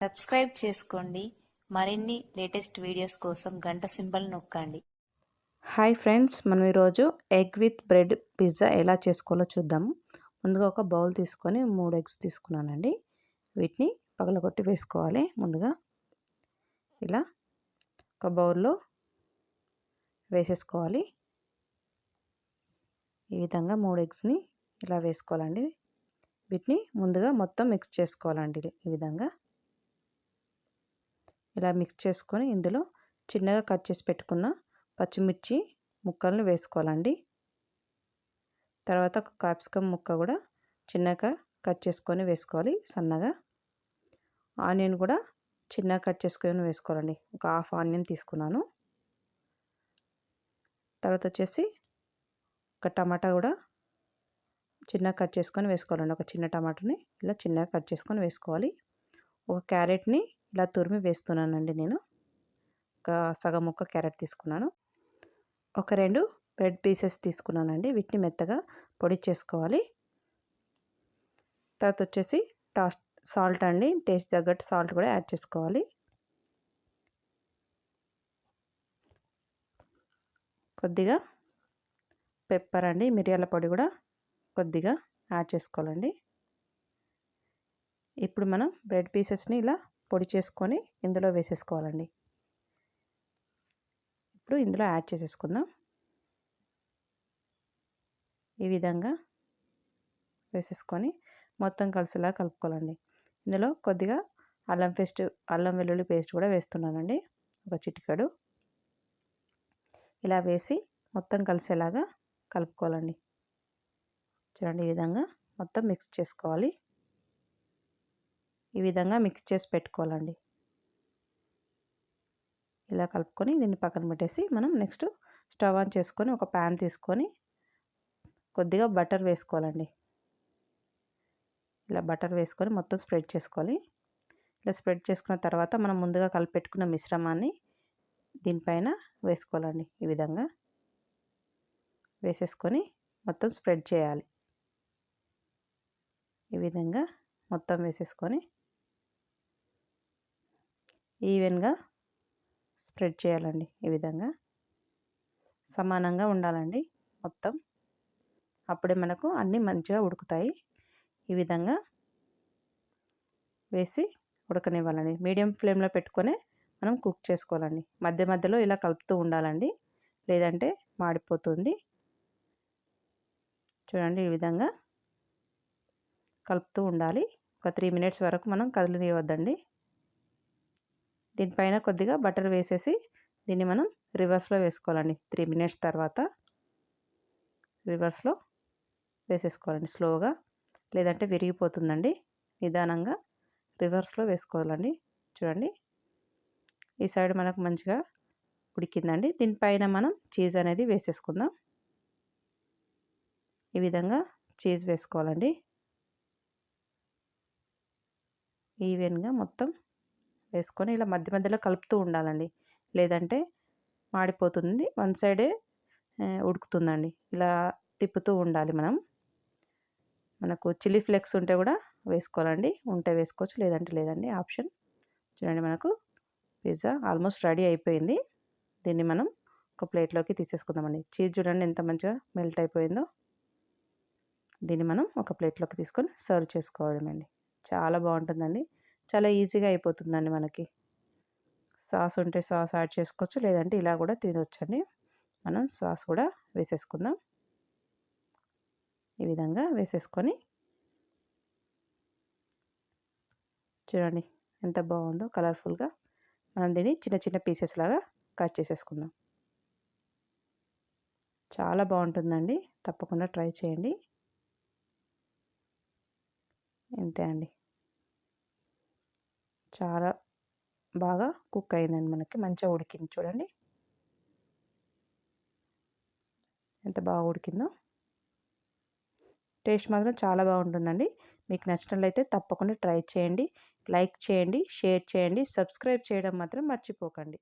Subscribe చేసుకోండి. మరిన్ని latest videos కోసం గంట సింబల్ నొక్కండి. హాయ్ ఫ్రెండ్స్, మనం ఈరోజు ఎగ్ విత్ బ్రెడ్ పిజ్జా ఎలా చేసుకోవాలో చూద్దాము. ముందుగా ఒక బౌల్ తీసుకొని 3 ఎగ్స్ తీసుకున్నానండి. వీటిని పగలగొట్టి వేసుకోవాలి. ముందుగా ఇలా ఒక బౌల్లో వేసేసుకోవాలి. ఈ విధంగా 3 ఎగ్స్ని ఇలా వేసుకోవాలండి. వీటిని ముందుగా మొత్తం మిక్స్ చేసుకోవాలండి. ఈ విధంగా ఇలా మిక్స్ చేసుకొని ఇందులో చిన్నగా కట్ చేసి పెట్టుకున్న పచ్చిమిర్చి ముక్కలను వేసుకోవాలండి. తర్వాత ఒక క్యాప్సికమ్ ముక్క కూడా చిన్నగా కట్ చేసుకొని వేసుకోవాలి సన్నగా. ఆనియన్ కూడా చిన్నగా కట్ చేసుకొని వేసుకోవాలండి. ఒక హాఫ్ ఆనియన్ తీసుకున్నాను. తర్వాత వచ్చేసి ఒక టమాటా కూడా చిన్నగా కట్ చేసుకొని వేసుకోవాలండి. ఒక చిన్న టమాటాని ఇలా చిన్నగా కట్ చేసుకొని వేసుకోవాలి. ఒక క్యారెట్ని ఇలా తురిమి వేస్తున్నానండి. నేను ఒక సగం ముక్క క్యారెట్ తీసుకున్నాను. ఒక 2 బ్రెడ్ పీసెస్ తీసుకున్నానండి. వీటిని మెత్తగా పొడి చేసుకోవాలి. తర్వాత వచ్చేసి సాల్ట్ అండి, టేస్ట్ తగ్గట్టు సాల్ట్ కూడా యాడ్ చేసుకోవాలి. కొద్దిగా పెప్పర్ అండి, మిరియాల పొడి కూడా కొద్దిగా యాడ్ చేసుకోవాలండి. ఇప్పుడు మనం బ్రెడ్ పీసెస్ని ఇలా పొడి చేసుకొని ఇందులో వేసేసుకోవాలండి. ఇప్పుడు ఇందులో యాడ్ చేసేసుకుందాం. ఈ విధంగా వేసేసుకొని మొత్తం కలిసేలా కలుపుకోవాలండి. ఇందులో కొద్దిగా అల్లం వెల్లుల్లి పేస్ట్ కూడా వేస్తున్నానండి, ఒక చిటికెడు. ఇలా వేసి మొత్తం కలిసేలాగా కలుపుకోవాలండి. చూడండి, ఈ విధంగా మొత్తం మిక్స్ చేసుకోవాలి. ఈ విధంగా మిక్స్ చేసి పెట్టుకోవాలండి. ఇలా కలుపుకొని దీన్ని పక్కన పెట్టేసి మనం నెక్స్ట్ స్టవ్ ఆన్ చేసుకొని ఒక ప్యాన్ తీసుకొని కొద్దిగా బటర్ వేసుకోవాలండి. ఇలా బటర్ వేసుకొని మొత్తం స్ప్రెడ్ చేసుకోవాలి. ఇలా స్ప్రెడ్ చేసుకున్న తర్వాత మనం ముందుగా కలిపెట్టుకున్న మిశ్రమాన్ని దీనిపైన వేసుకోవాలండి. ఈ విధంగా వేసేసుకొని మొత్తం స్ప్రెడ్ చేయాలి. ఈ విధంగా మొత్తం వేసేసుకొని ఈవెన్గా స్ప్రెడ్ చేయాలండి. ఈ విధంగా సమానంగా ఉండాలండి మొత్తం. అప్పుడే మనకు అన్నీ మంచిగా ఉడుకుతాయి. ఈ విధంగా వేసి ఉడకనివ్వాలండి. మీడియం ఫ్లేమ్లో పెట్టుకొని మనం కుక్ చేసుకోవాలండి. మధ్య మధ్యలో ఇలా కలుపుతూ ఉండాలండి, లేదంటే మాడిపోతుంది. చూడండి, ఈ విధంగా కలుపుతూ ఉండాలి. ఒక 3 మినిట్స్ వరకు మనం కదిలినివ్వద్దండి. దీనిపైన కొద్దిగా బటర్ వేసేసి దీన్ని మనం రివర్స్లో వేసుకోవాలండి. 3 మినిట్స్ తర్వాత రివర్స్లో వేసేసుకోవాలండి స్లోగా, లేదంటే విరిగిపోతుందండి. నిదానంగా రివర్స్లో వేసుకోవాలండి. చూడండి, ఈ సైడ్ మనకు మంచిగా ఉడికిందండి. దీనిపైన మనం చీజ్ అనేది వేసేసుకుందాం. ఈ విధంగా చీజ్ వేసుకోవాలండి. ఈవెన్గా మొత్తం వేసుకొని ఇలా మధ్య మధ్యలో కలుపుతూ ఉండాలండి, లేదంటే మాడిపోతుంది. వన్ సైడే ఉడుకుతుందండి. ఇలా తిప్పుతూ ఉండాలి మనం. మనకు చిల్లీ ఫ్లేక్స్ ఉంటే కూడా వేసుకోవాలండి. ఉంటే వేసుకోవచ్చు, లేదంటే లేదండి, ఆప్షన్. చూడండి, మనకు పిజ్జా ఆల్మోస్ట్ రెడీ అయిపోయింది. దీన్ని మనం ఒక ప్లేట్లోకి తీసేసుకుందామండి. చీజ్ చూడండి ఎంత మంచిగా మెల్ట్ అయిపోయిందో. దీన్ని మనం ఒక ప్లేట్లోకి తీసుకొని సర్వ్ చేసుకోవడమండి. చాలా బాగుంటుందండి. చాలా ఈజీగా అయిపోతుందండి. మనకి సాస్ ఉంటే సాస్ యాడ్ చేసుకోవచ్చు, లేదంటే ఇలా కూడా తినవచ్చండి. మనం సాస్ కూడా వేసేసుకుందాం. ఈ విధంగా వేసేసుకొని చూడండి ఎంత బాగుందో కలర్ఫుల్గా. మనం దీన్ని చిన్న చిన్న పీసెస్ లాగా కట్ చేసేసుకుందాం. చాలా బాగుంటుందండి, తప్పకుండా ట్రై చేయండి. అంతే అండి, చాలా బాగా కుక్ అయిందండి. మనకి మంచిగా ఉడికింది. చూడండి ఎంత బాగా ఉడికిందో. టేస్ట్ మాత్రం చాలా బాగుంటుందండి. మీకు నచ్చినట్లయితే తప్పకుండా ట్రై చేయండి. లైక్ చేయండి, షేర్ చేయండి, సబ్స్క్రైబ్ చేయడం మాత్రం మర్చిపోకండి.